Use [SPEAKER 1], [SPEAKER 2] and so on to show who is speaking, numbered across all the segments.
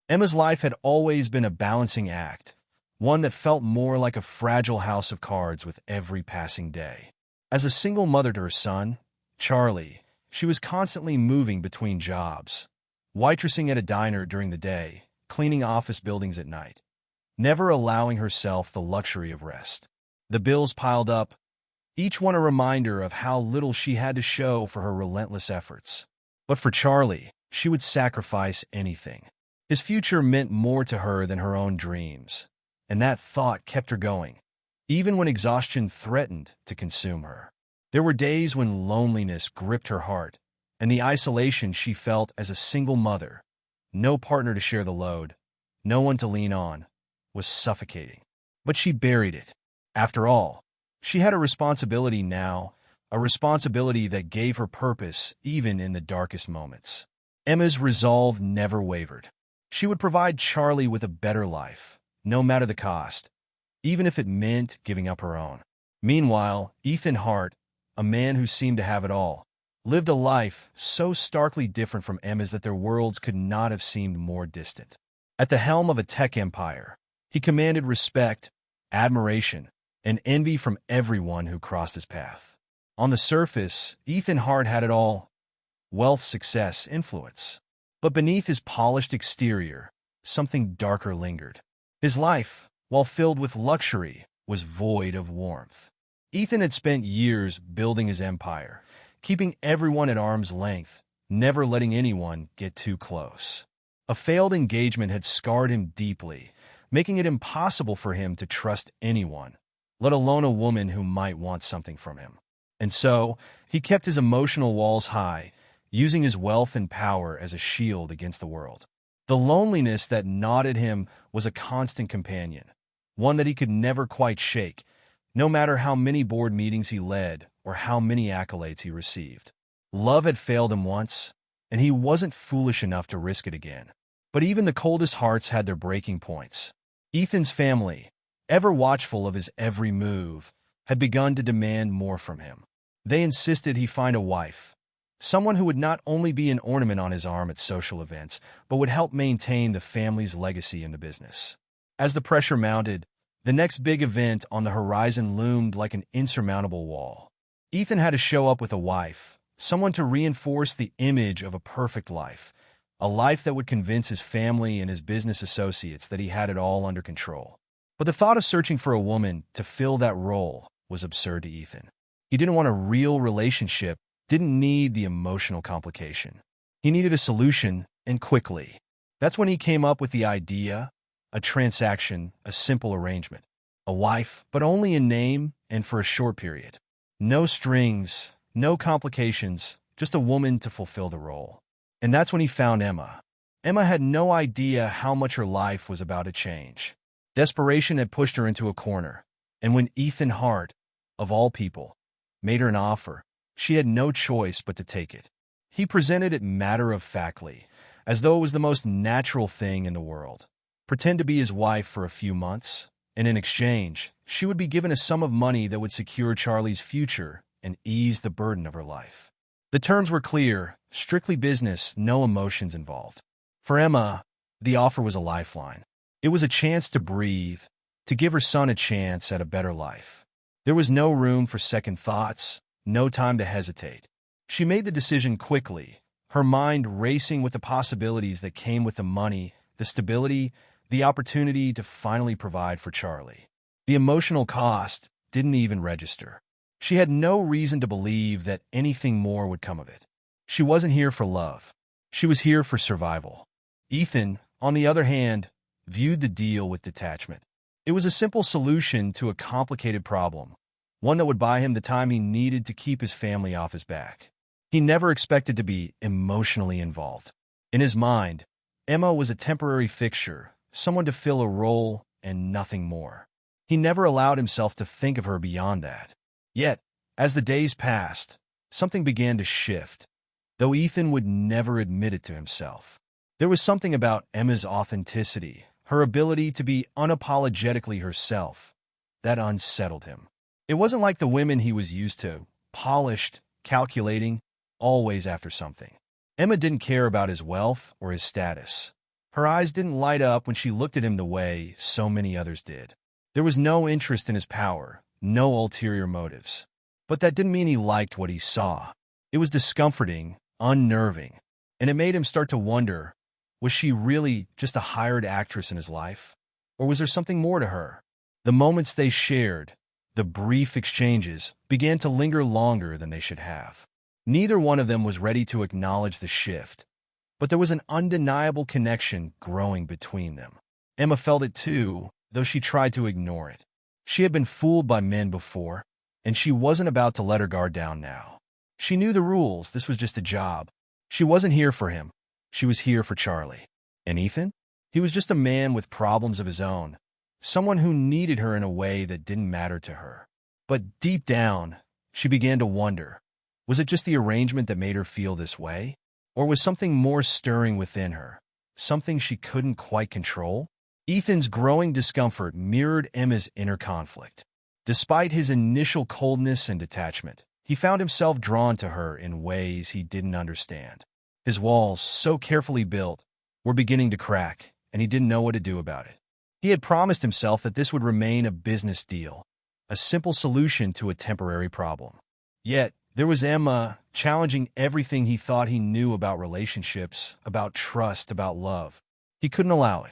[SPEAKER 1] Emma's life had always been a balancing act, one that felt more like a fragile house of cards with every passing day. As a single mother to her son, Charlie, she was constantly moving between jobs, waitressing at a diner during the day, cleaning office buildings at night, never allowing herself the luxury of rest. The bills piled up, each one a reminder of how little she had to show for her relentless efforts. But for Charlie, she would sacrifice anything. His future meant more to her than her own dreams, and that thought kept her going, even when exhaustion threatened to consume her. There were days when loneliness gripped her heart, and the isolation she felt as a single mother, no partner to share the load, no one to lean on, was suffocating. But she buried it. After all, she had a responsibility now, a responsibility that gave her purpose even in the darkest moments. Emma's resolve never wavered. She would provide Charlie with a better life, no matter the cost, even if it meant giving up her own. Meanwhile, Ethan Hart, a man who seemed to have it all, lived a life so starkly different from Emma's that their worlds could not have seemed more distant. At the helm of a tech empire, he commanded respect, admiration, and envy from everyone who crossed his path. On the surface, Ethan Hart had it all: wealth, success, influence. But beneath his polished exterior, something darker lingered. His life, while filled with luxury, was void of warmth. Ethan had spent years building his empire, keeping everyone at arm's length, never letting anyone get too close. A failed engagement had scarred him deeply, making it impossible for him to trust anyone, let alone a woman who might want something from him. And so, he kept his emotional walls high, using his wealth and power as a shield against the world. The loneliness that gnawed at him was a constant companion, one that he could never quite shake, no matter how many board meetings he led or how many accolades he received. Love had failed him once, and he wasn't foolish enough to risk it again. But even the coldest hearts had their breaking points. Ethan's family, ever watchful of his every move, had begun to demand more from him. They insisted he find a wife, someone who would not only be an ornament on his arm at social events, but would help maintain the family's legacy in the business. As the pressure mounted, the next big event on the horizon loomed like an insurmountable wall. Ethan had to show up with a wife, someone to reinforce the image of a perfect life, a life that would convince his family and his business associates that he had it all under control. But the thought of searching for a woman to fill that role was absurd to Ethan. He didn't want a real relationship, didn't need the emotional complication. He needed a solution, and quickly. That's when he came up with the idea, a transaction, a simple arrangement. A wife, but only in name and for a short period. No strings, no complications, just a woman to fulfill the role. And that's when he found Emma. Emma had no idea how much her life was about to change. Desperation had pushed her into a corner, and when Ethan Hart, of all people, made her an offer, she had no choice but to take it. He presented it matter-of-factly, as though it was the most natural thing in the world. Pretend to be his wife for a few months, and in exchange, she would be given a sum of money that would secure Charlie's future and ease the burden of her life. The terms were clear, strictly business, no emotions involved. For Emma, the offer was a lifeline. It was a chance to breathe, to give her son a chance at a better life. There was no room for second thoughts, no time to hesitate. She made the decision quickly, her mind racing with the possibilities that came with the money, the stability, the opportunity to finally provide for Charlie. The emotional cost didn't even register. She had no reason to believe that anything more would come of it. She wasn't here for love. She was here for survival. Ethan, on the other hand, viewed the deal with detachment. It was a simple solution to a complicated problem, one that would buy him the time he needed to keep his family off his back. He never expected to be emotionally involved. In his mind, Emma was a temporary fixture, someone to fill a role and nothing more. He never allowed himself to think of her beyond that. Yet, as the days passed, something began to shift, though Ethan would never admit it to himself. There was something about Emma's authenticity, her ability to be unapologetically herself, that unsettled him. It wasn't like the women he was used to, polished, calculating, always after something. Emma didn't care about his wealth or his status. Her eyes didn't light up when she looked at him the way so many others did. There was no interest in his power, no ulterior motives. But that didn't mean he liked what he saw. It was discomforting, unnerving, and it made him start to wonder, was she really just a hired actress in his life? Or was there something more to her? The moments they shared, the brief exchanges, began to linger longer than they should have. Neither one of them was ready to acknowledge the shift, but there was an undeniable connection growing between them. Emma felt it too, though she tried to ignore it. She had been fooled by men before, and she wasn't about to let her guard down now. She knew the rules. This was just a job. She wasn't here for him. She was here for Charlie. And Ethan? He was just a man with problems of his own, someone who needed her in a way that didn't matter to her. But deep down, she began to wonder, was it just the arrangement that made her feel this way? Or was something more stirring within her, something she couldn't quite control? Ethan's growing discomfort mirrored Emma's inner conflict. Despite his initial coldness and detachment, he found himself drawn to her in ways he didn't understand. His walls, so carefully built, were beginning to crack, and he didn't know what to do about it. He had promised himself that this would remain a business deal, a simple solution to a temporary problem. Yet, there was Emma, challenging everything he thought he knew about relationships, about trust, about love. He couldn't allow it.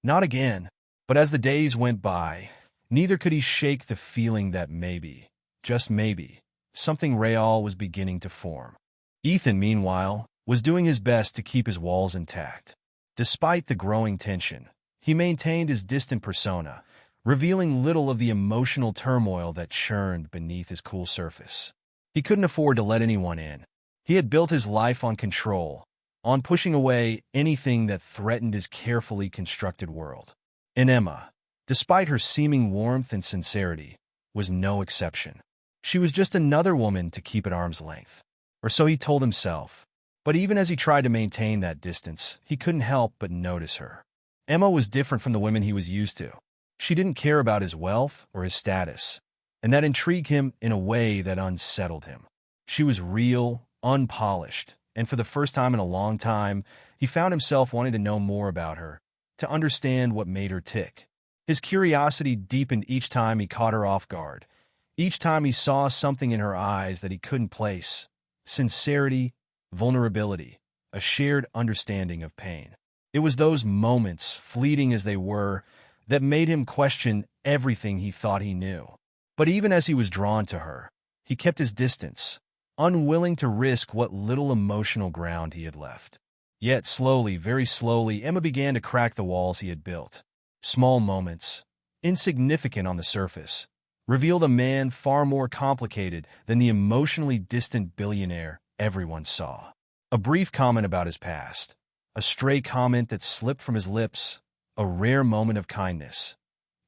[SPEAKER 1] Not again. But as the days went by, neither could he shake the feeling that maybe, just maybe, something real was beginning to form. Ethan, meanwhile, was doing his best to keep his walls intact. Despite the growing tension, he maintained his distant persona, revealing little of the emotional turmoil that churned beneath his cool surface. He couldn't afford to let anyone in. He had built his life on control, on pushing away anything that threatened his carefully constructed world. And Emma, despite her seeming warmth and sincerity, was no exception. She was just another woman to keep at arm's length. Or so he told himself. But even as he tried to maintain that distance, he couldn't help but notice her. Emma was different from the women he was used to. She didn't care about his wealth or his status, and that intrigued him in a way that unsettled him. She was real, unpolished, and for the first time in a long time, he found himself wanting to know more about her, to understand what made her tick. His curiosity deepened each time he caught her off guard, each time he saw something in her eyes that he couldn't place: sincerity, vulnerability, a shared understanding of pain. It was those moments, fleeting as they were, that made him question everything he thought he knew. But even as he was drawn to her, he kept his distance, unwilling to risk what little emotional ground he had left. Yet slowly, very slowly, Emma began to crack the walls he had built. Small moments, insignificant on the surface, revealed a man far more complicated than the emotionally distant billionaire everyone saw. A brief comment about his past, a stray comment that slipped from his lips, a rare moment of kindness.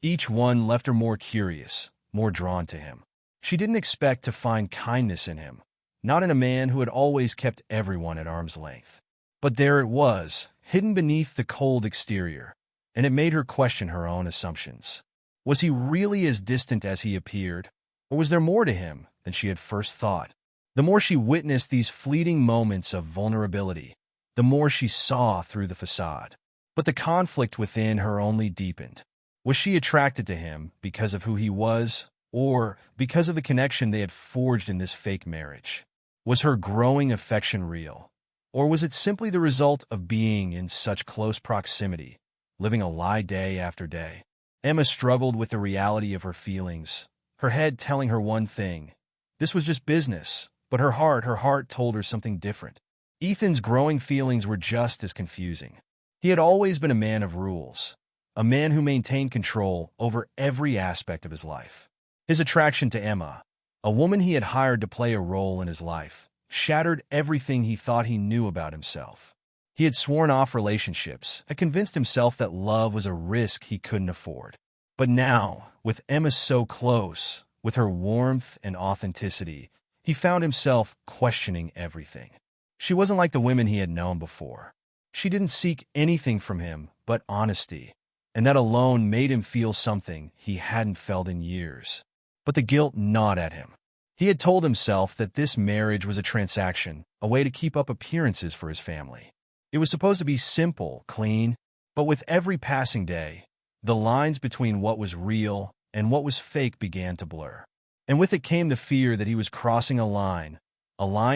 [SPEAKER 1] Each one left her more curious, more drawn to him. She didn't expect to find kindness in him, not in a man who had always kept everyone at arm's length. But there it was, hidden beneath the cold exterior, and it made her question her own assumptions. Was he really as distant as he appeared, or was there more to him than she had first thought? The more she witnessed these fleeting moments of vulnerability, the more she saw through the facade. But the conflict within her only deepened. Was she attracted to him because of who he was, or because of the connection they had forged in this fake marriage? Was her growing affection real, or was it simply the result of being in such close proximity, living a lie day after day? Emma struggled with the reality of her feelings, her head telling her one thing. This was just business, but her heart told her something different. Ethan's growing feelings were just as confusing. He had always been a man of rules, a man who maintained control over every aspect of his life. His attraction to Emma, a woman he had hired to play a role in his life, shattered everything he thought he knew about himself. He had sworn off relationships, had convinced himself that love was a risk he couldn't afford. But now, with Emma so close, with her warmth and authenticity, he found himself questioning everything. She wasn't like the women he had known before. She didn't seek anything from him but honesty, and that alone made him feel something he hadn't felt in years. But the guilt gnawed at him. He had told himself that this marriage was a transaction, a way to keep up appearances for his family. It was supposed to be simple, clean, But with every passing day, the lines between what was real and what was fake began to blur. And with it came the fear that he was crossing a line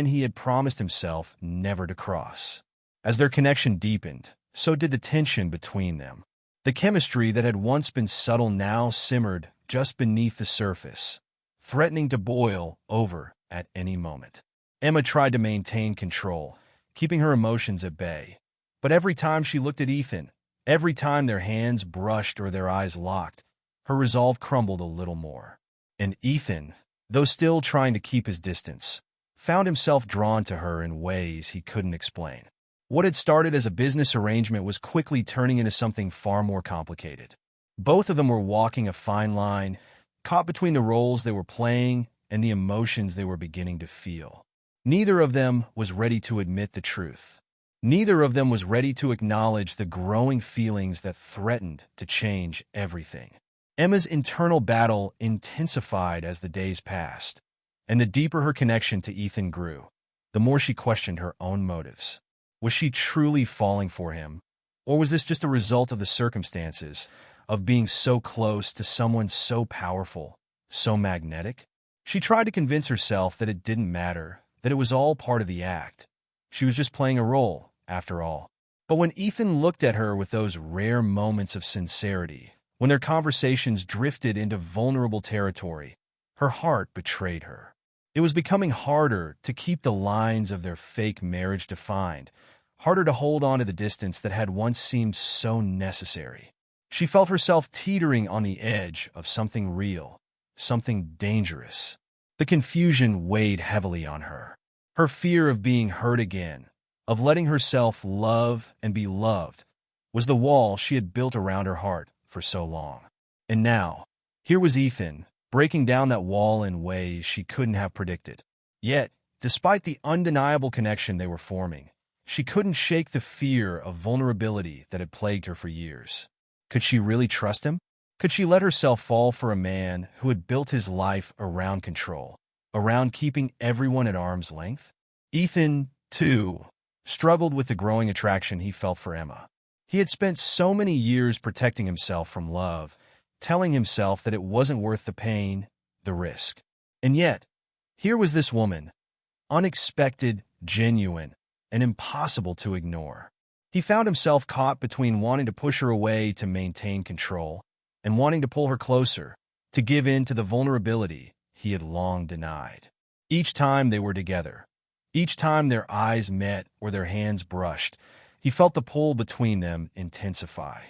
[SPEAKER 1] he had promised himself never to cross. As their connection deepened, so did the tension between them. The chemistry that had once been subtle now simmered just beneath the surface, threatening to boil over at any moment. Emma tried to maintain control, keeping her emotions at bay. But every time she looked at Ethan, every time their hands brushed or their eyes locked, her resolve crumbled a little more. And Ethan, though still trying to keep his distance, found himself drawn to her in ways he couldn't explain. What had started as a business arrangement was quickly turning into something far more complicated. Both of them were walking a fine line, caught between the roles they were playing and the emotions they were beginning to feel. Neither of them was ready to admit the truth. Neither of them was ready to acknowledge the growing feelings that threatened to change everything. Emma's internal battle intensified as the days passed, and the deeper her connection to Ethan grew, the more she questioned her own motives. Was she truly falling for him, or was this just a result of the circumstances, of being so close to someone so powerful, so magnetic? She tried to convince herself that it didn't matter, that it was all part of the act. She was just playing a role, after all. But when Ethan looked at her with those rare moments of sincerity, when their conversations drifted into vulnerable territory, her heart betrayed her. It was becoming harder to keep the lines of their fake marriage defined, harder to hold on to the distance that had once seemed so necessary. She felt herself teetering on the edge of something real, something dangerous. The confusion weighed heavily on her. Her fear of being hurt again, of letting herself love and be loved, was the wall she had built around her heart for so long. And now, here was Ethan, breaking down that wall in ways she couldn't have predicted. Yet, despite the undeniable connection they were forming, she couldn't shake the fear of vulnerability that had plagued her for years. Could she really trust him? Could she let herself fall for a man who had built his life around control, around keeping everyone at arm's length? Ethan, too, struggled with the growing attraction he felt for Emma. He had spent so many years protecting himself from love, telling himself that it wasn't worth the pain, the risk. And yet, here was this woman, unexpected, genuine, and impossible to ignore. He found himself caught between wanting to push her away to maintain control and wanting to pull her closer, to give in to the vulnerability he had long denied. Each time they were together, each time their eyes met or their hands brushed, he felt the pull between them intensify.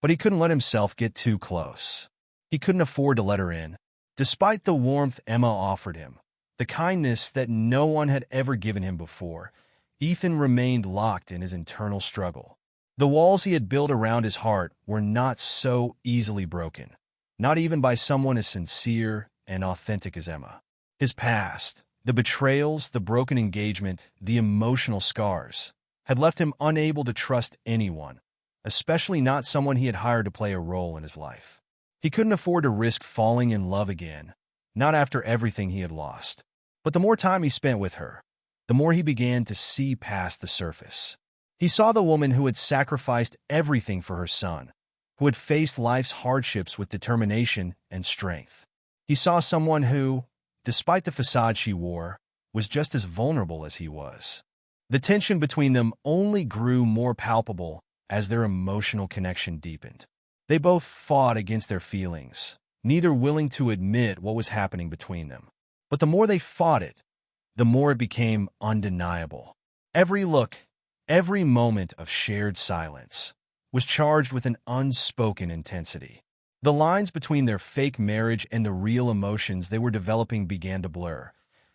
[SPEAKER 1] But he couldn't let himself get too close. He couldn't afford to let her in. Despite the warmth Emma offered him, the kindness that no one had ever given him before, Ethan remained locked in his internal struggle. The walls he had built around his heart were not so easily broken, not even by someone as sincere and authentic as Emma. His past, the betrayals, the broken engagement, the emotional scars, had left him unable to trust anyone, especially not someone he had hired to play a role in his life. He couldn't afford to risk falling in love again, not after everything he had lost. But the more time he spent with her, the more he began to see past the surface. He saw the woman who had sacrificed everything for her son, who had faced life's hardships with determination and strength. He saw someone who, despite the facade she wore, was just as vulnerable as he was. The tension between them only grew more palpable as their emotional connection deepened. They both fought against their feelings, neither willing to admit what was happening between them. But the more they fought it, the more it became undeniable. Every look, every moment of shared silence was charged with an unspoken intensity. The lines between their fake marriage and the real emotions they were developing began to blur,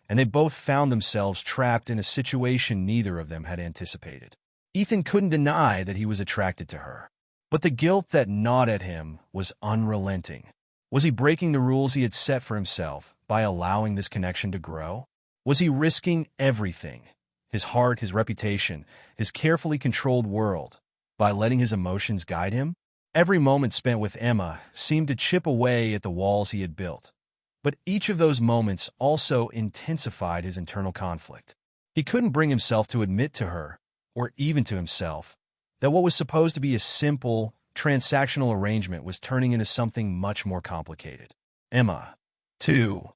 [SPEAKER 1] and they both found themselves trapped in a situation neither of them had anticipated. Ethan couldn't deny that he was attracted to her, but the guilt that gnawed at him was unrelenting. Was he breaking the rules he had set for himself by allowing this connection to grow? Was he risking everything, his heart, his reputation, his carefully controlled world, by letting his emotions guide him? Every moment spent with Emma seemed to chip away at the walls he had built. But each of those moments also intensified his internal conflict. He couldn't bring himself to admit to her, or even to himself, that what was supposed to be a simple, transactional arrangement was turning into something much more complicated. Emma, too,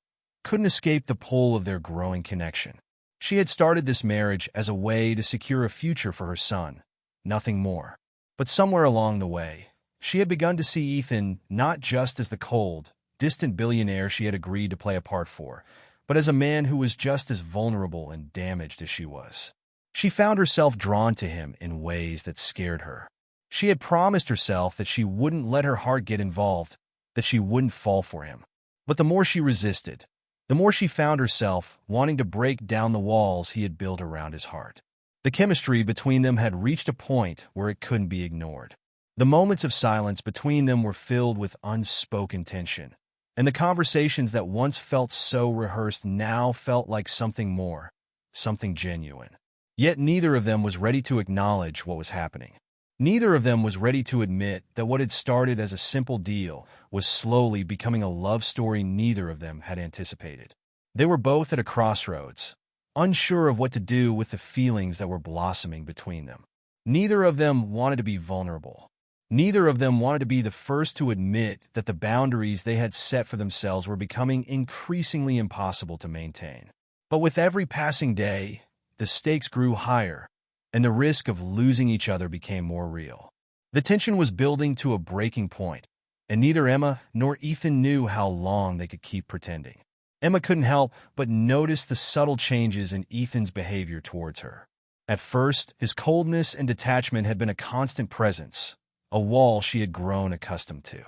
[SPEAKER 1] couldn't escape the pull of their growing connection. She had started this marriage as a way to secure a future for her son, nothing more. But somewhere along the way, she had begun to see Ethan not just as the cold, distant billionaire she had agreed to play a part for, but as a man who was just as vulnerable and damaged as she was. She found herself drawn to him in ways that scared her. She had promised herself that she wouldn't let her heart get involved, that she wouldn't fall for him. But the more she resisted, the more she found herself wanting to break down the walls he had built around his heart. The chemistry between them had reached a point where it couldn't be ignored. The moments of silence between them were filled with unspoken tension, and the conversations that once felt so rehearsed now felt like something more, something genuine. Yet neither of them was ready to acknowledge what was happening. Neither of them was ready to admit that what had started as a simple deal was slowly becoming a love story neither of them had anticipated. They were both at a crossroads, unsure of what to do with the feelings that were blossoming between them. Neither of them wanted to be vulnerable. Neither of them wanted to be the first to admit that the boundaries they had set for themselves were becoming increasingly impossible to maintain. But with every passing day, the stakes grew higher, and the risk of losing each other became more real. The tension was building to a breaking point, and neither Emma nor Ethan knew how long they could keep pretending. Emma couldn't help but notice the subtle changes in Ethan's behavior towards her. At first, his coldness and detachment had been a constant presence, a wall she had grown accustomed to.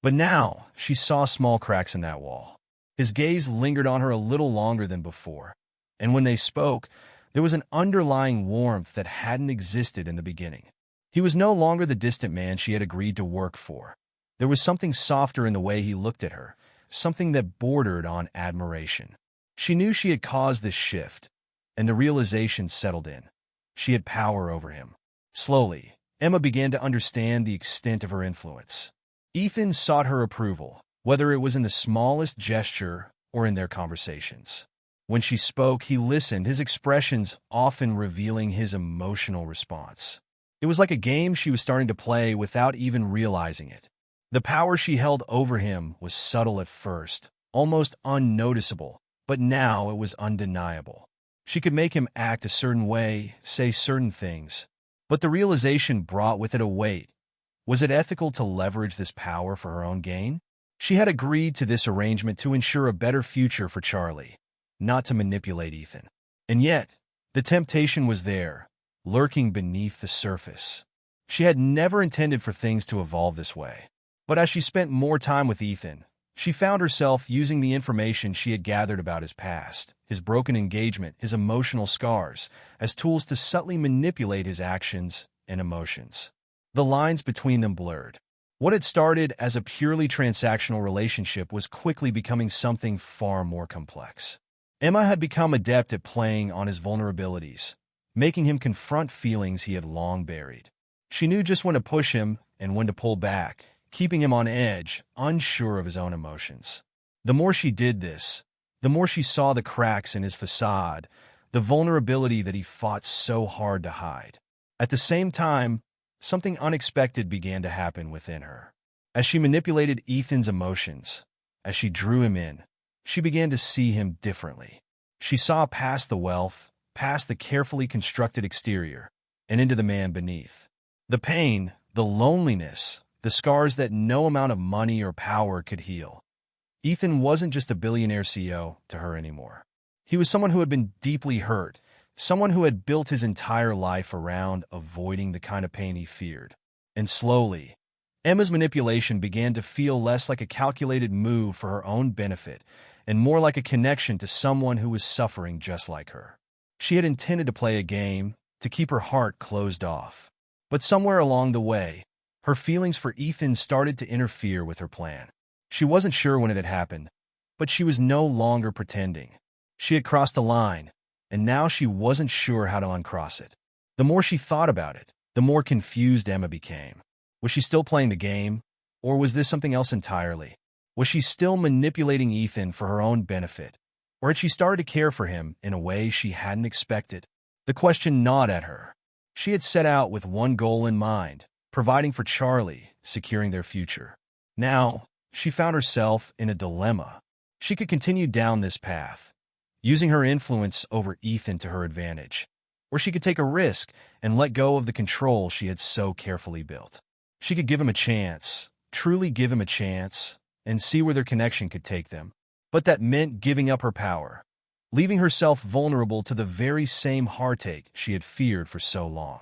[SPEAKER 1] But now, she saw small cracks in that wall. His gaze lingered on her a little longer than before, and when they spoke, there was an underlying warmth that hadn't existed in the beginning. He was no longer the distant man she had agreed to work for. There was something softer in the way he looked at her, something that bordered on admiration. She knew she had caused this shift, and the realization settled in. She had power over him. Slowly, Emma began to understand the extent of her influence. Ethan sought her approval, whether it was in the smallest gesture or in their conversations. When she spoke, he listened, his expressions often revealing his emotional response. It was like a game she was starting to play without even realizing it. The power she held over him was subtle at first, almost unnoticeable, but now it was undeniable. She could make him act a certain way, say certain things, but the realization brought with it a weight. Was it ethical to leverage this power for her own gain? She had agreed to this arrangement to ensure a better future for Charlie, not to manipulate Ethan. And yet, the temptation was there, lurking beneath the surface. She had never intended for things to evolve this way. But as she spent more time with Ethan, she found herself using the information she had gathered about his past, his broken engagement, his emotional scars, as tools to subtly manipulate his actions and emotions. The lines between them blurred. What had started as a purely transactional relationship was quickly becoming something far more complex. Emma had become adept at playing on his vulnerabilities, making him confront feelings he had long buried. She knew just when to push him and when to pull back, keeping him on edge, unsure of his own emotions. The more she did this, the more she saw the cracks in his facade, the vulnerability that he fought so hard to hide. At the same time, something unexpected began to happen within her. As she manipulated Ethan's emotions, as she drew him in, she began to see him differently. She saw past the wealth, past the carefully constructed exterior, and into the man beneath. The pain, the loneliness, the scars that no amount of money or power could heal. Ethan wasn't just a billionaire CEO to her anymore. He was someone who had been deeply hurt, someone who had built his entire life around avoiding the kind of pain he feared. And slowly, Emma's manipulation began to feel less like a calculated move for her own benefit and more like a connection to someone who was suffering just like her. She had intended to play a game, to keep her heart closed off. But somewhere along the way, her feelings for Ethan started to interfere with her plan. She wasn't sure when it had happened, but she was no longer pretending. She had crossed a line, and now she wasn't sure how to uncross it. The more she thought about it, the more confused Emma became. Was she still playing the game, or was this something else entirely? Was she still manipulating Ethan for her own benefit, or had she started to care for him in a way she hadn't expected? The question gnawed at her, She had set out with one goal in mind, providing for Charlie, securing their future. Now, she found herself in a dilemma. She could continue down this path, using her influence over Ethan to her advantage, or she could take a risk and let go of the control she had so carefully built. She could give him a chance, truly give him a chance, and see where their connection could take them. But that meant giving up her power, leaving herself vulnerable to the very same heartache she had feared for so long.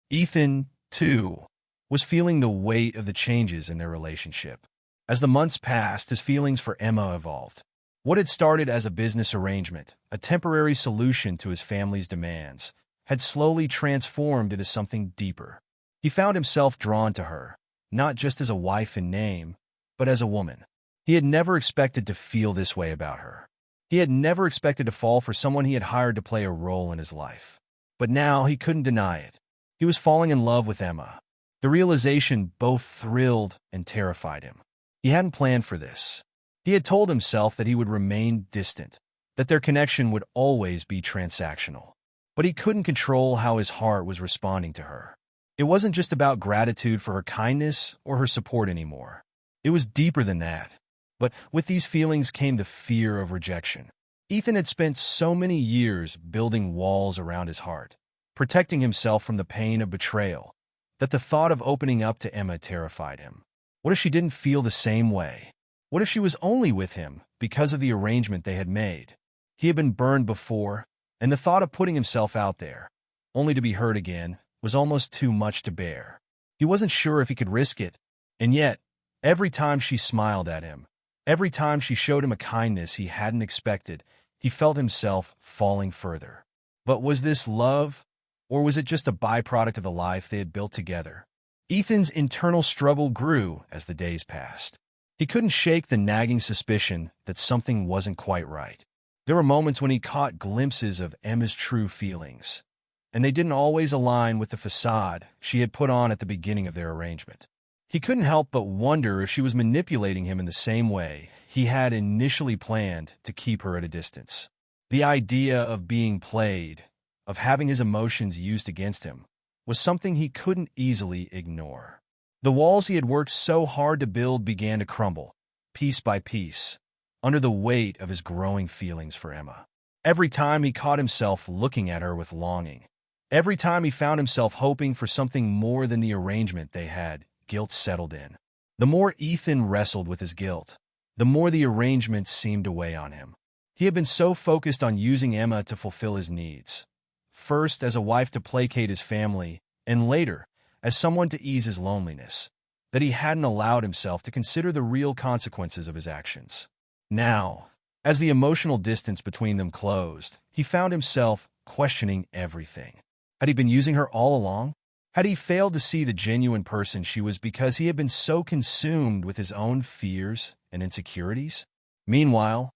[SPEAKER 1] Ethan, too, was feeling the weight of the changes in their relationship. As the months passed, his feelings for Emma evolved. What had started as a business arrangement, a temporary solution to his family's demands, had slowly transformed into something deeper. He found himself drawn to her, not just as a wife in name, but as a woman. He had never expected to feel this way about her. He had never expected to fall for someone he had hired to play a role in his life. But now he couldn't deny it. He was falling in love with Emma. The realization both thrilled and terrified him. He hadn't planned for this. He had told himself that he would remain distant, that their connection would always be transactional. But he couldn't control how his heart was responding to her. It wasn't just about gratitude for her kindness or her support anymore. It was deeper than that. But with these feelings came the fear of rejection. Ethan had spent so many years building walls around his heart, protecting himself from the pain of betrayal, that the thought of opening up to Emma terrified him. What if she didn't feel the same way? What if she was only with him because of the arrangement they had made? He had been burned before, and the thought of putting himself out there, only to be hurt again, was almost too much to bear. He wasn't sure if he could risk it, and yet, every time she smiled at him, every time she showed him a kindness he hadn't expected, he felt himself falling further. But was this love, or was it just a byproduct of the life they had built together? Ethan's internal struggle grew as the days passed. He couldn't shake the nagging suspicion that something wasn't quite right. There were moments when he caught glimpses of Emma's true feelings, and they didn't always align with the facade she had put on at the beginning of their arrangement. He couldn't help but wonder if she was manipulating him in the same way he had initially planned to keep her at a distance. The idea of being played, of having his emotions used against him, was something he couldn't easily ignore. The walls he had worked so hard to build began to crumble, piece by piece, under the weight of his growing feelings for Emma. Every time he caught himself looking at her with longing, every time he found himself hoping for something more than the arrangement they had, guilt settled in. The more Ethan wrestled with his guilt, the more the arrangement seemed to weigh on him. He had been so focused on using Emma to fulfill his needs, first as a wife to placate his family, and later as someone to ease his loneliness, that he hadn't allowed himself to consider the real consequences of his actions. Now, as the emotional distance between them closed, he found himself questioning everything. Had he been using her all along? Had he failed to see the genuine person she was because he had been so consumed with his own fears and insecurities? Meanwhile,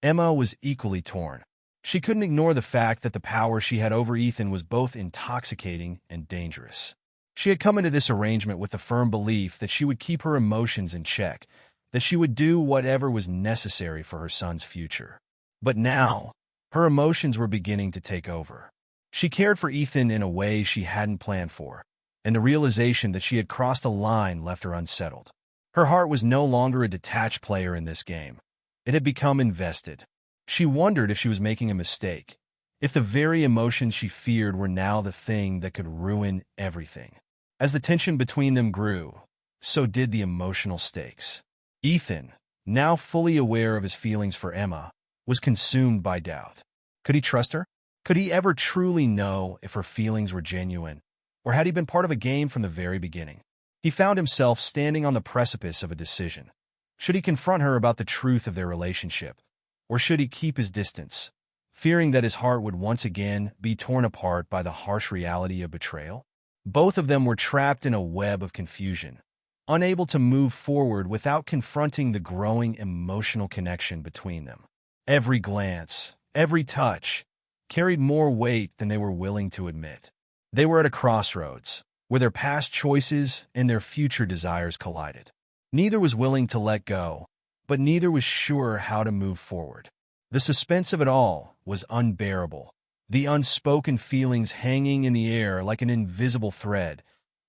[SPEAKER 1] Emma was equally torn. She couldn't ignore the fact that the power she had over Ethan was both intoxicating and dangerous. She had come into this arrangement with the firm belief that she would keep her emotions in check, that she would do whatever was necessary for her son's future. But now, her emotions were beginning to take over. She cared for Ethan in a way she hadn't planned for, and the realization that she had crossed a line left her unsettled. Her heart was no longer a detached player in this game. It had become invested. She wondered if she was making a mistake, if the very emotions she feared were now the thing that could ruin everything. As the tension between them grew, so did the emotional stakes. Ethan, now fully aware of his feelings for Emma, was consumed by doubt. Could he trust her? Could he ever truly know if her feelings were genuine, or had he been part of a game from the very beginning? He found himself standing on the precipice of a decision. Should he confront her about the truth of their relationship, or should he keep his distance, fearing that his heart would once again be torn apart by the harsh reality of betrayal? Both of them were trapped in a web of confusion, unable to move forward without confronting the growing emotional connection between them. Every glance, every touch, carried more weight than they were willing to admit. They were at a crossroads, where their past choices and their future desires collided. Neither was willing to let go, but neither was sure how to move forward. The suspense of it all was unbearable, the unspoken feelings hanging in the air like an invisible thread,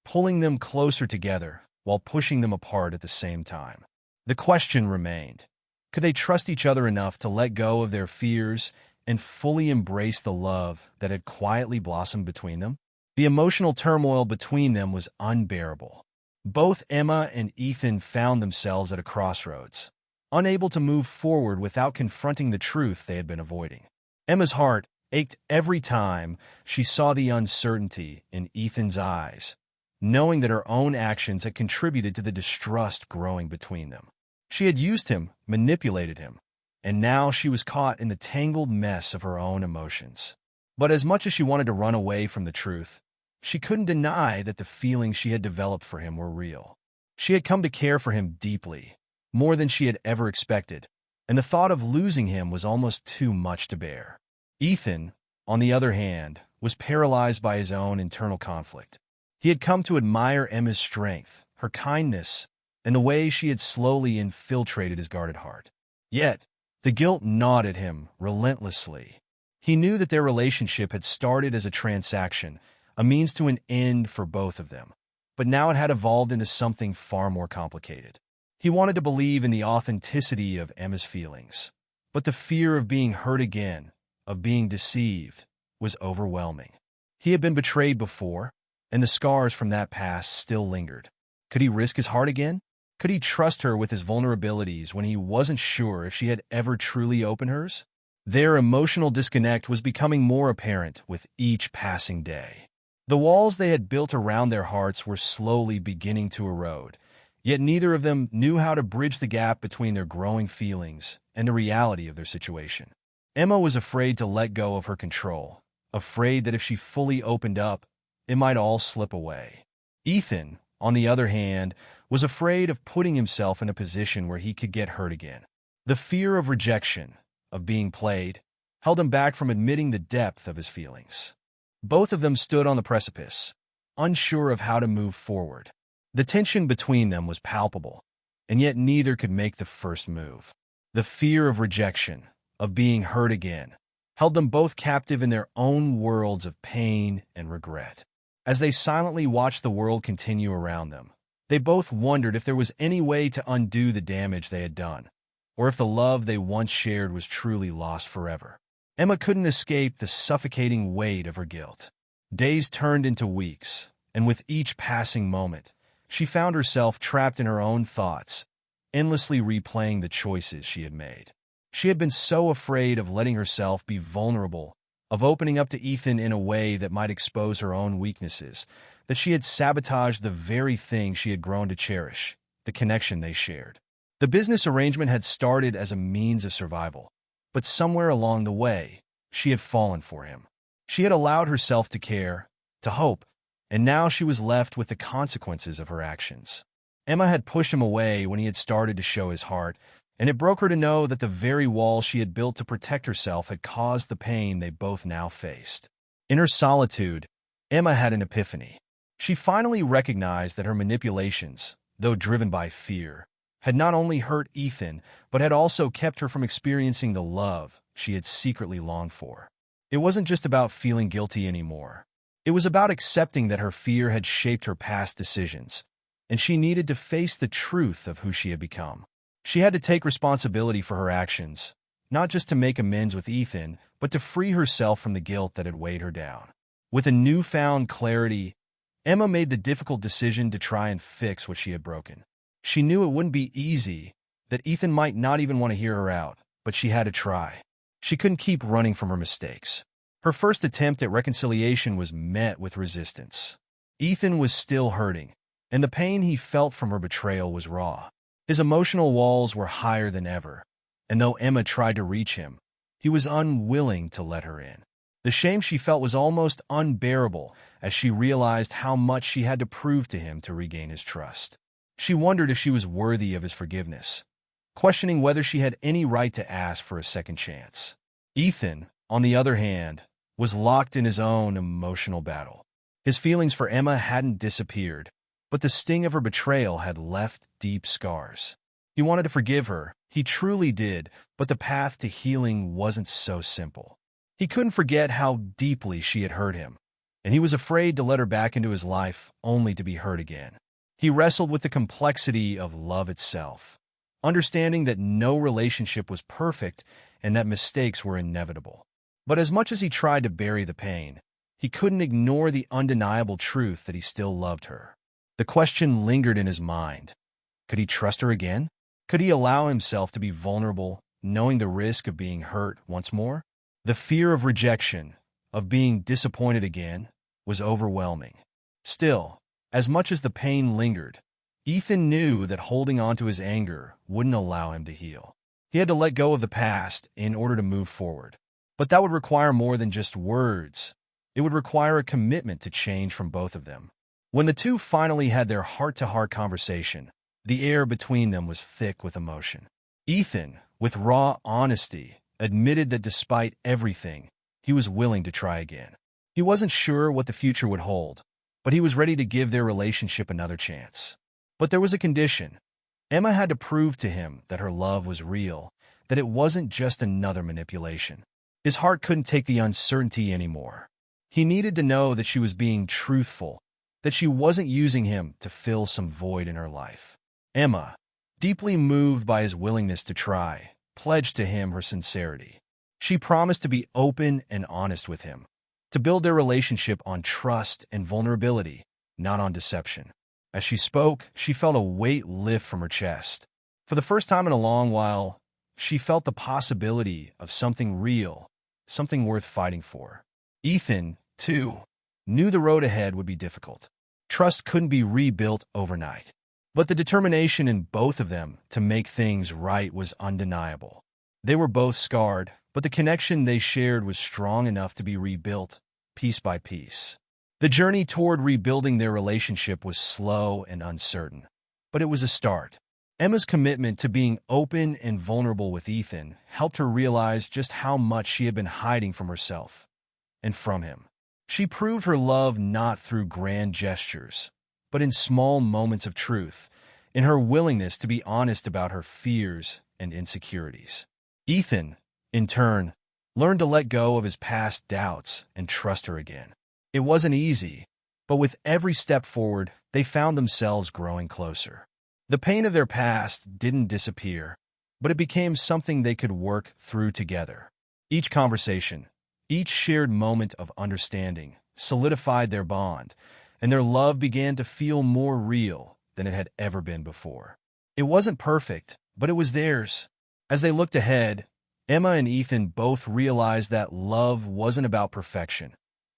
[SPEAKER 1] pulling them closer together while pushing them apart at the same time. The question remained, could they trust each other enough to let go of their fears and fully embrace the love that had quietly blossomed between them? The emotional turmoil between them was unbearable. Both Emma and Ethan found themselves at a crossroads, unable to move forward without confronting the truth they had been avoiding. Emma's heart ached every time she saw the uncertainty in Ethan's eyes, knowing that her own actions had contributed to the distrust growing between them. She had used him, manipulated him, and now she was caught in the tangled mess of her own emotions. But as much as she wanted to run away from the truth, she couldn't deny that the feelings she had developed for him were real. She had come to care for him deeply, more than she had ever expected, and the thought of losing him was almost too much to bear. Ethan, on the other hand, was paralyzed by his own internal conflict. He had come to admire Emma's strength, her kindness, and the way she had slowly infiltrated his guarded heart. Yet, the guilt gnawed at him relentlessly. He knew that their relationship had started as a transaction, a means to an end for both of them, but now it had evolved into something far more complicated. He wanted to believe in the authenticity of Emma's feelings, but the fear of being hurt again, of being deceived, was overwhelming. He had been betrayed before, and the scars from that past still lingered. Could he risk his heart again? Could he trust her with his vulnerabilities when he wasn't sure if she had ever truly opened hers? Their emotional disconnect was becoming more apparent with each passing day. The walls they had built around their hearts were slowly beginning to erode, yet neither of them knew how to bridge the gap between their growing feelings and the reality of their situation. Emma was afraid to let go of her control, afraid that if she fully opened up, it might all slip away. Ethan, on the other hand, was afraid of putting himself in a position where he could get hurt again. The fear of rejection, of being played, held him back from admitting the depth of his feelings. Both of them stood on the precipice, unsure of how to move forward. The tension between them was palpable, and yet neither could make the first move. The fear of rejection, of being hurt again, held them both captive in their own worlds of pain and regret. As they silently watched the world continue around them, they both wondered if there was any way to undo the damage they had done, or if the love they once shared was truly lost forever. Emma couldn't escape the suffocating weight of her guilt. Days turned into weeks, and with each passing moment, she found herself trapped in her own thoughts, endlessly replaying the choices she had made. She had been so afraid of letting herself be vulnerable, of opening up to Ethan in a way that might expose her own weaknesses, that she had sabotaged the very thing she had grown to cherish, the connection they shared. The business arrangement had started as a means of survival, but somewhere along the way, she had fallen for him. She had allowed herself to care, to hope, and now she was left with the consequences of her actions. Emma had pushed him away when he had started to show his heart, and it broke her to know that the very wall she had built to protect herself had caused the pain they both now faced. In her solitude, Emma had an epiphany. She finally recognized that her manipulations, though driven by fear, had not only hurt Ethan, but had also kept her from experiencing the love she had secretly longed for. It wasn't just about feeling guilty anymore. It was about accepting that her fear had shaped her past decisions, and she needed to face the truth of who she had become. She had to take responsibility for her actions, not just to make amends with Ethan, but to free herself from the guilt that had weighed her down. With a newfound clarity, Emma made the difficult decision to try and fix what she had broken. She knew it wouldn't be easy, that Ethan might not even want to hear her out, but she had to try. She couldn't keep running from her mistakes. Her first attempt at reconciliation was met with resistance. Ethan was still hurting, and the pain he felt from her betrayal was raw. His emotional walls were higher than ever, and though Emma tried to reach him, he was unwilling to let her in. The shame she felt was almost unbearable as she realized how much she had to prove to him to regain his trust. She wondered if she was worthy of his forgiveness, questioning whether she had any right to ask for a second chance. Ethan, on the other hand, was locked in his own emotional battle. His feelings for Emma hadn't disappeared, but the sting of her betrayal had left deep scars. He wanted to forgive her, he truly did, but the path to healing wasn't so simple. He couldn't forget how deeply she had hurt him, and he was afraid to let her back into his life only to be hurt again. He wrestled with the complexity of love itself, understanding that no relationship was perfect and that mistakes were inevitable. But as much as he tried to bury the pain, he couldn't ignore the undeniable truth that he still loved her. The question lingered in his mind. Could he trust her again? Could he allow himself to be vulnerable, knowing the risk of being hurt once more? The fear of rejection, of being disappointed again, was overwhelming. Still, as much as the pain lingered, Ethan knew that holding on to his anger wouldn't allow him to heal. He had to let go of the past in order to move forward. But that would require more than just words. It would require a commitment to change from both of them. When the two finally had their heart-to-heart conversation, the air between them was thick with emotion. Ethan, with raw honesty, admitted that despite everything, he was willing to try again. He wasn't sure what the future would hold, but he was ready to give their relationship another chance. But there was a condition. Emma had to prove to him that her love was real, that it wasn't just another manipulation. His heart couldn't take the uncertainty anymore. He needed to know that she was being truthful, that she wasn't using him to fill some void in her life. Emma, deeply moved by his willingness to try, pledged to him her sincerity. She promised to be open and honest with him, to build their relationship on trust and vulnerability, not on deception. As she spoke, she felt a weight lift from her chest. For the first time in a long while, she felt the possibility of something real, something worth fighting for. Ethan, too, knew the road ahead would be difficult. Trust couldn't be rebuilt overnight. But the determination in both of them to make things right was undeniable. They were both scarred, but the connection they shared was strong enough to be rebuilt, piece by piece. The journey toward rebuilding their relationship was slow and uncertain, but it was a start. Emma's commitment to being open and vulnerable with Ethan helped her realize just how much she had been hiding from herself and from him. She proved her love not through grand gestures, but in small moments of truth, in her willingness to be honest about her fears and insecurities. Ethan, in turn, learned to let go of his past doubts and trust her again. It wasn't easy, but with every step forward, they found themselves growing closer. The pain of their past didn't disappear, but it became something they could work through together. Each conversation, each shared moment of understanding solidified their bond, and their love began to feel more real than it had ever been before. It wasn't perfect, but it was theirs. As they looked ahead, Emma and Ethan both realized that love wasn't about perfection.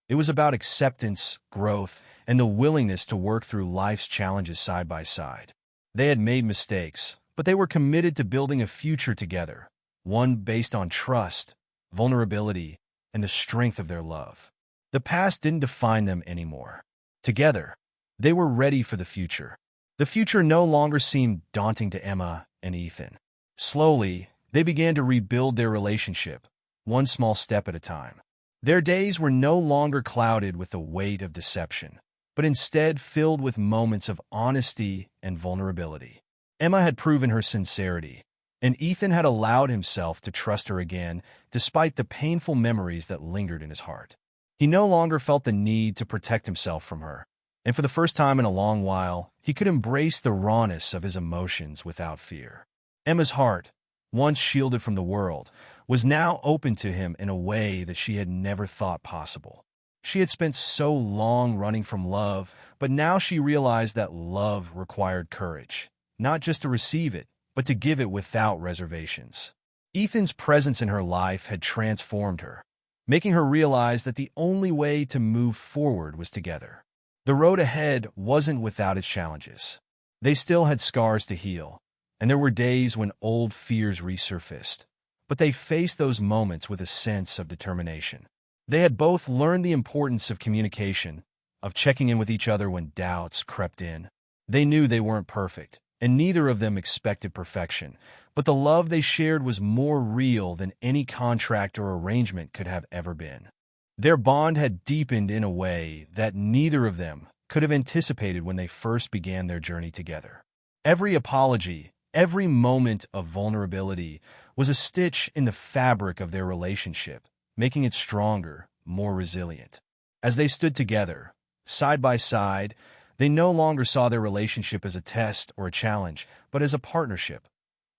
[SPEAKER 1] It was about acceptance, growth, and the willingness to work through life's challenges side by side. They had made mistakes, but they were committed to building a future together, one based on trust, vulnerability, and the strength of their love. The past didn't define them anymore. Together, they were ready for the future. The future no longer seemed daunting to Emma and Ethan. Slowly, they began to rebuild their relationship, one small step at a time. Their days were no longer clouded with the weight of deception, but instead filled with moments of honesty and vulnerability. Emma had proven her sincerity, and Ethan had allowed himself to trust her again despite the painful memories that lingered in his heart. He no longer felt the need to protect himself from her, and for the first time in a long while, he could embrace the rawness of his emotions without fear. Emma's heart, once shielded from the world, was now open to him in a way that she had never thought possible. She had spent so long running from love, but now she realized that love required courage, not just to receive it, but to give it without reservations. Ethan's presence in her life had transformed her, making her realize that the only way to move forward was together. The road ahead wasn't without its challenges. They still had scars to heal, and there were days when old fears resurfaced, but they faced those moments with a sense of determination. They had both learned the importance of communication, of checking in with each other when doubts crept in. They knew they weren't perfect, and neither of them expected perfection, but the love they shared was more real than any contract or arrangement could have ever been. Their bond had deepened in a way that neither of them could have anticipated when they first began their journey together. Every apology, every moment of vulnerability was a stitch in the fabric of their relationship, making it stronger, more resilient. As they stood together, side by side, they no longer saw their relationship as a test or a challenge, but as a partnership,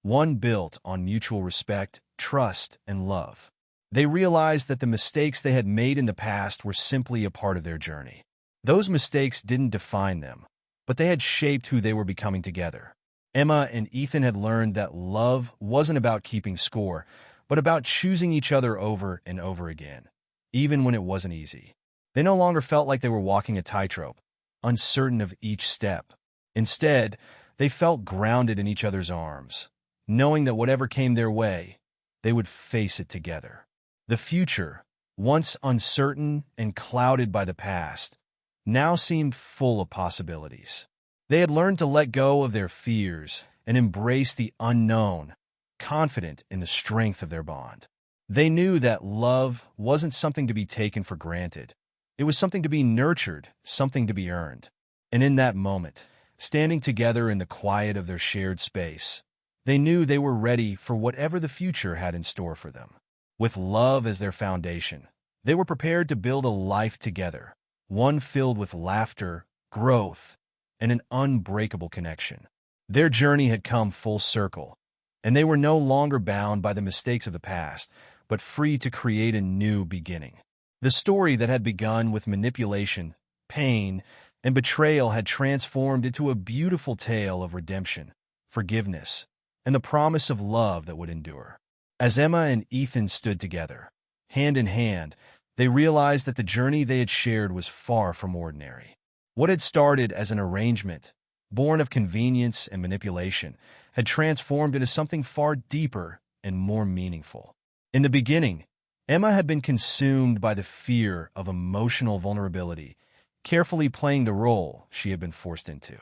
[SPEAKER 1] one built on mutual respect, trust, and love. They realized that the mistakes they had made in the past were simply a part of their journey. Those mistakes didn't define them, but they had shaped who they were becoming together. Emma and Ethan had learned that love wasn't about keeping score, but about choosing each other over and over again, even when it wasn't easy. They no longer felt like they were walking a tightrope, uncertain of each step. Instead, they felt grounded in each other's arms, knowing that whatever came their way, they would face it together. The future, once uncertain and clouded by the past, now seemed full of possibilities. They had learned to let go of their fears and embrace the unknown, confident in the strength of their bond. They knew that love wasn't something to be taken for granted. It was something to be nurtured, something to be earned. And in that moment, standing together in the quiet of their shared space, they knew they were ready for whatever the future had in store for them. With love as their foundation, they were prepared to build a life together, one filled with laughter, growth, and an unbreakable connection. Their journey had come full circle, and they were no longer bound by the mistakes of the past, but free to create a new beginning. The story that had begun with manipulation, pain, and betrayal had transformed into a beautiful tale of redemption, forgiveness, and the promise of love that would endure. As Emma and Ethan stood together, hand in hand, they realized that the journey they had shared was far from ordinary. What had started as an arrangement, born of convenience and manipulation, had transformed into something far deeper and more meaningful. In the beginning, Emma had been consumed by the fear of emotional vulnerability, carefully playing the role she had been forced into.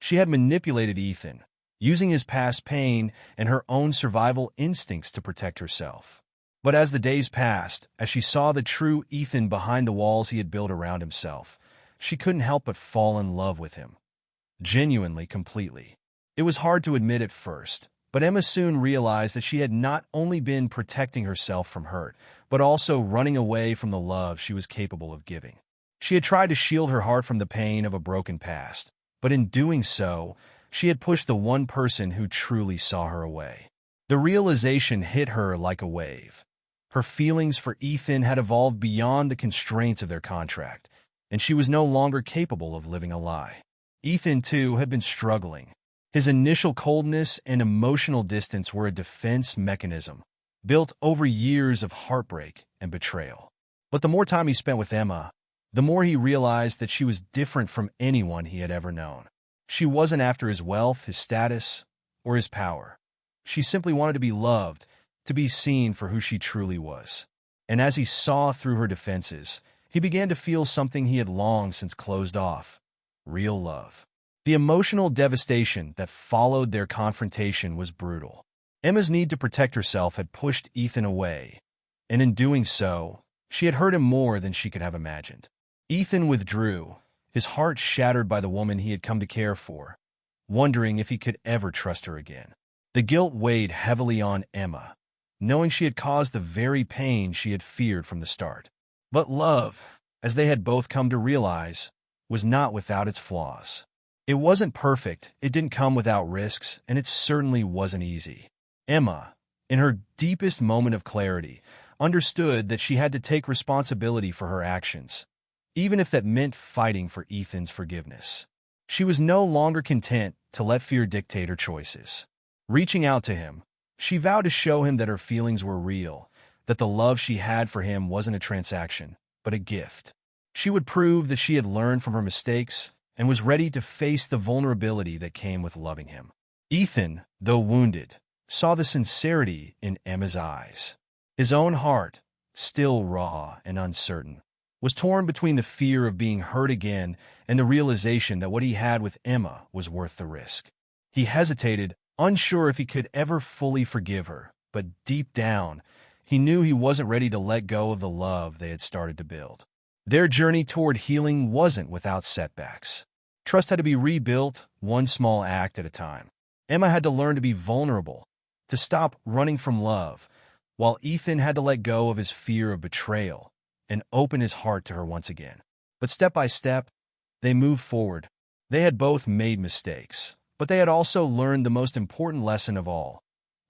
[SPEAKER 1] She had manipulated Ethan, using his past pain and her own survival instincts to protect herself. But as the days passed, as she saw the true Ethan behind the walls he had built around himself, she couldn't help but fall in love with him. Genuinely, completely. It was hard to admit at first, but Emma soon realized that she had not only been protecting herself from hurt, but also running away from the love she was capable of giving. She had tried to shield her heart from the pain of a broken past, but in doing so, she had pushed the one person who truly saw her away. The realization hit her like a wave. Her feelings for Ethan had evolved beyond the constraints of their contract, and she was no longer capable of living a lie. Ethan, too, had been struggling. His initial coldness and emotional distance were a defense mechanism, built over years of heartbreak and betrayal. But the more time he spent with Emma, the more he realized that she was different from anyone he had ever known. She wasn't after his wealth, his status, or his power. She simply wanted to be loved, to be seen for who she truly was. And as he saw through her defenses, he began to feel something he had long since closed off: real love. The emotional devastation that followed their confrontation was brutal. Emma's need to protect herself had pushed Ethan away, and in doing so, she had hurt him more than she could have imagined. Ethan withdrew, his heart shattered by the woman he had come to care for, wondering if he could ever trust her again. The guilt weighed heavily on Emma, knowing she had caused the very pain she had feared from the start. But love, as they had both come to realize, was not without its flaws. It wasn't perfect, it didn't come without risks, and it certainly wasn't easy. Emma, in her deepest moment of clarity, understood that she had to take responsibility for her actions, even if that meant fighting for Ethan's forgiveness. She was no longer content to let fear dictate her choices. Reaching out to him, she vowed to show him that her feelings were real, that the love she had for him wasn't a transaction, but a gift. She would prove that she had learned from her mistakes and was ready to face the vulnerability that came with loving him. Ethan, though wounded, saw the sincerity in Emma's eyes. His own heart, still raw and uncertain, was torn between the fear of being hurt again and the realization that what he had with Emma was worth the risk. He hesitated, unsure if he could ever fully forgive her, but deep down, he knew he wasn't ready to let go of the love they had started to build. Their journey toward healing wasn't without setbacks. Trust had to be rebuilt, one small act at a time. Emma had to learn to be vulnerable, to stop running from love, while Ethan had to let go of his fear of betrayal and open his heart to her once again. But step by step, they moved forward. They had both made mistakes, but they had also learned the most important lesson of all.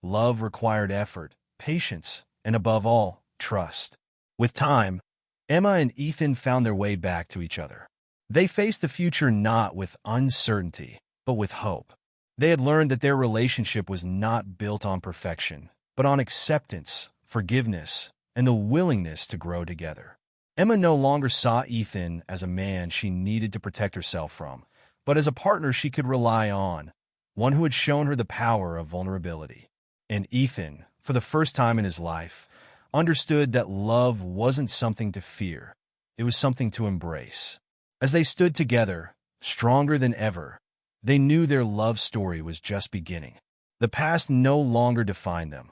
[SPEAKER 1] Love required effort, patience, and above all, trust. With time, Emma and Ethan found their way back to each other. They faced the future not with uncertainty, but with hope. They had learned that their relationship was not built on perfection, but on acceptance, forgiveness, and the willingness to grow together. Emma no longer saw Ethan as a man she needed to protect herself from, but as a partner she could rely on, one who had shown her the power of vulnerability. And Ethan, for the first time in his life, understood that love wasn't something to fear, it was something to embrace. As they stood together, stronger than ever, they knew their love story was just beginning. The past no longer defined them.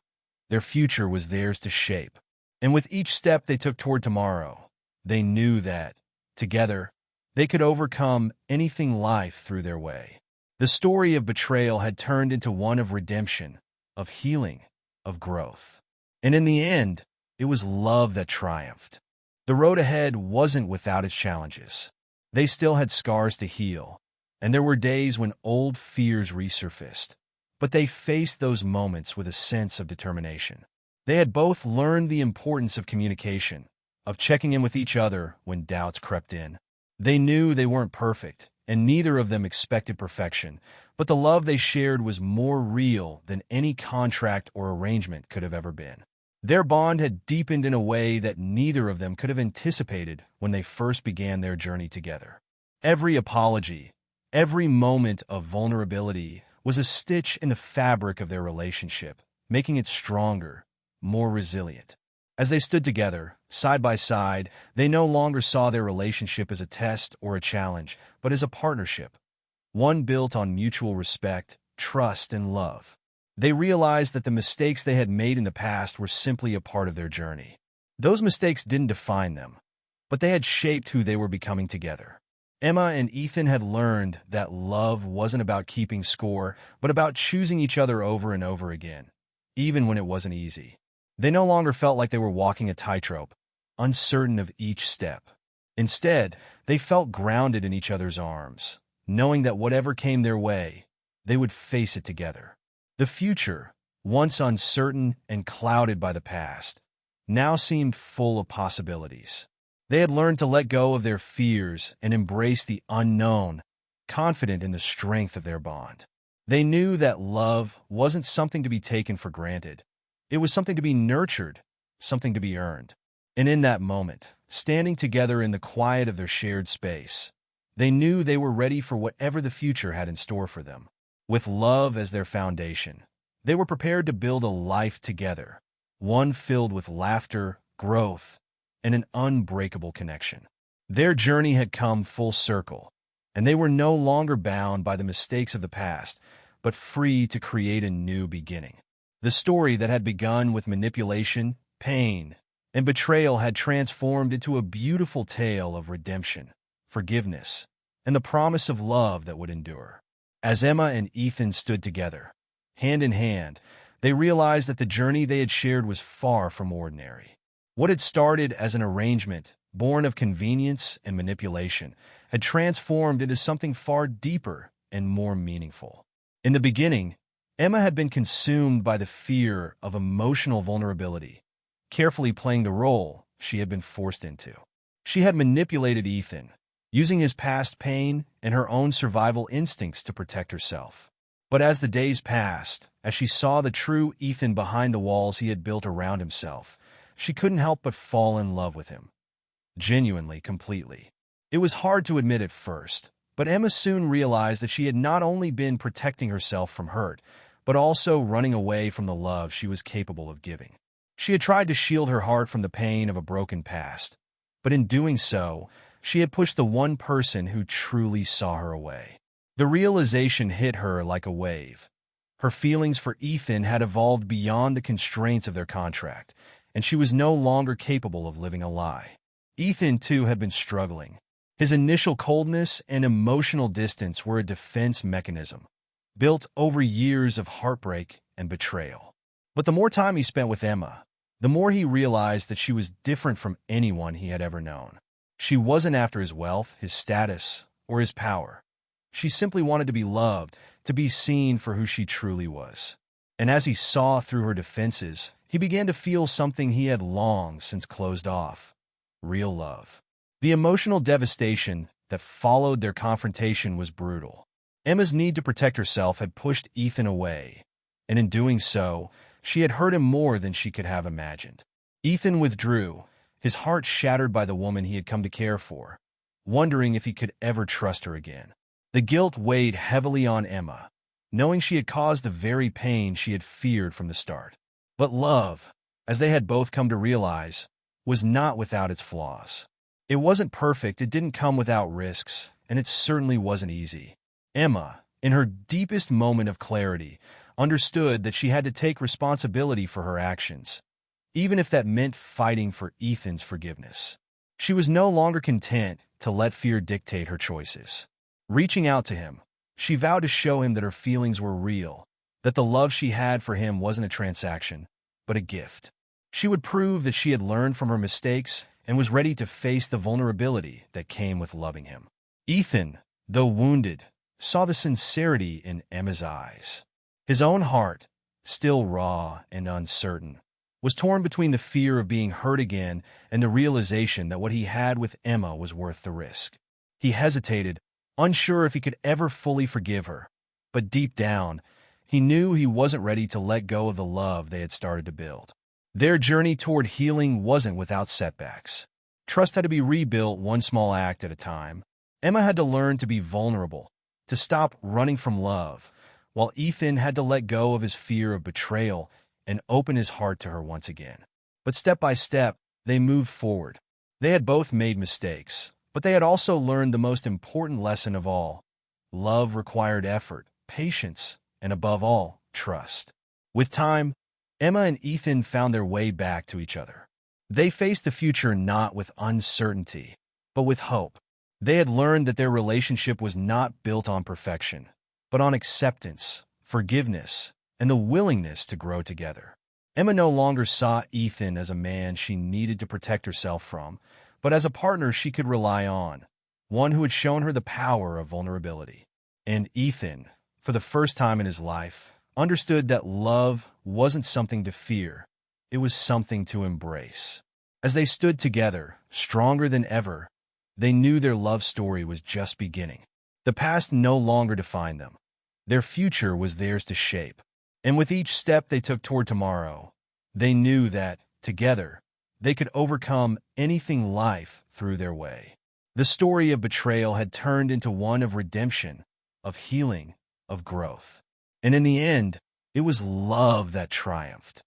[SPEAKER 1] Their future was theirs to shape. And with each step they took toward tomorrow, they knew that, together, they could overcome anything life threw their way. The story of betrayal had turned into one of redemption, of healing, of growth. And in the end, it was love that triumphed. The road ahead wasn't without its challenges. They still had scars to heal, and there were days when old fears resurfaced. But they faced those moments with a sense of determination. They had both learned the importance of communication, of checking in with each other when doubts crept in. They knew they weren't perfect, and neither of them expected perfection, but the love they shared was more real than any contract or arrangement could have ever been. Their bond had deepened in a way that neither of them could have anticipated when they first began their journey together. Every apology, every moment of vulnerability was a stitch in the fabric of their relationship, making it stronger, more resilient. As they stood together, side by side, they no longer saw their relationship as a test or a challenge, but as a partnership, one built on mutual respect, trust, and love. They realized that the mistakes they had made in the past were simply a part of their journey. Those mistakes didn't define them, but they had shaped who they were becoming together. Emma and Ethan had learned that love wasn't about keeping score, but about choosing each other over and over again, even when it wasn't easy. They no longer felt like they were walking a tightrope, uncertain of each step. Instead, they felt grounded in each other's arms, knowing that whatever came their way, they would face it together. The future, once uncertain and clouded by the past, now seemed full of possibilities. They had learned to let go of their fears and embrace the unknown, confident in the strength of their bond. They knew that love wasn't something to be taken for granted. It was something to be nurtured, something to be earned. And in that moment, standing together in the quiet of their shared space, they knew they were ready for whatever the future had in store for them. With love as their foundation, they were prepared to build a life together, one filled with laughter, growth, and an unbreakable connection. Their journey had come full circle, and they were no longer bound by the mistakes of the past, but free to create a new beginning. The story that had begun with manipulation, pain, and betrayal had transformed into a beautiful tale of redemption, forgiveness, and the promise of love that would endure. As Emma and Ethan stood together, hand in hand, they realized that the journey they had shared was far from ordinary. What had started as an arrangement, born of convenience and manipulation, had transformed into something far deeper and more meaningful. In the beginning, Emma had been consumed by the fear of emotional vulnerability, carefully playing the role she had been forced into. She had manipulated Ethan, using his past pain and her own survival instincts to protect herself. But as the days passed, as she saw the true Ethan behind the walls he had built around himself, she couldn't help but fall in love with him. Genuinely, completely. It was hard to admit at first, but Emma soon realized that she had not only been protecting herself from hurt, but also running away from the love she was capable of giving. She had tried to shield her heart from the pain of a broken past, but in doing so, she had pushed the one person who truly saw her away. The realization hit her like a wave. Her feelings for Ethan had evolved beyond the constraints of their contract, and she was no longer capable of living a lie. Ethan, too, had been struggling. His initial coldness and emotional distance were a defense mechanism, built over years of heartbreak and betrayal. But the more time he spent with Emma, the more he realized that she was different from anyone he had ever known. She wasn't after his wealth, his status, or his power. She simply wanted to be loved, to be seen for who she truly was. And as he saw through her defenses, he began to feel something he had long since closed off: real love. The emotional devastation that followed their confrontation was brutal. Emma's need to protect herself had pushed Ethan away, and in doing so, she had hurt him more than she could have imagined. Ethan withdrew, his heart shattered by the woman he had come to care for, wondering if he could ever trust her again. The guilt weighed heavily on Emma, knowing she had caused the very pain she had feared from the start. But love, as they had both come to realize, was not without its flaws. It wasn't perfect, it didn't come without risks, and it certainly wasn't easy. Emma, in her deepest moment of clarity, understood that she had to take responsibility for her actions, even if that meant fighting for Ethan's forgiveness. She was no longer content to let fear dictate her choices. Reaching out to him, she vowed to show him that her feelings were real, that the love she had for him wasn't a transaction, but a gift. She would prove that she had learned from her mistakes and was ready to face the vulnerability that came with loving him. Ethan, though wounded, saw the sincerity in Emma's eyes. His own heart, still raw and uncertain, was torn between the fear of being hurt again and the realization that what he had with Emma was worth the risk. He hesitated, unsure if he could ever fully forgive her, but deep down, he knew he wasn't ready to let go of the love they had started to build. Their journey toward healing wasn't without setbacks. Trust had to be rebuilt one small act at a time. Emma had to learn to be vulnerable, to stop running from love, while Ethan had to let go of his fear of betrayal and open his heart to her once again. But step by step, they moved forward. They had both made mistakes, but they had also learned the most important lesson of all: love required effort, patience, and above all, trust. With time, Emma and Ethan found their way back to each other. They faced the future not with uncertainty, but with hope. They had learned that their relationship was not built on perfection, but on acceptance, forgiveness, and the willingness to grow together. Emma no longer saw Ethan as a man she needed to protect herself from, but as a partner she could rely on, one who had shown her the power of vulnerability. And Ethan, for the first time in his life, understood that love wasn't something to fear, it was something to embrace. As they stood together, stronger than ever, they knew their love story was just beginning. The past no longer defined them. Their future was theirs to shape. And with each step they took toward tomorrow, they knew that, together, they could overcome anything life threw their way. The story of betrayal had turned into one of redemption, of healing, of growth. And in the end, it was love that triumphed.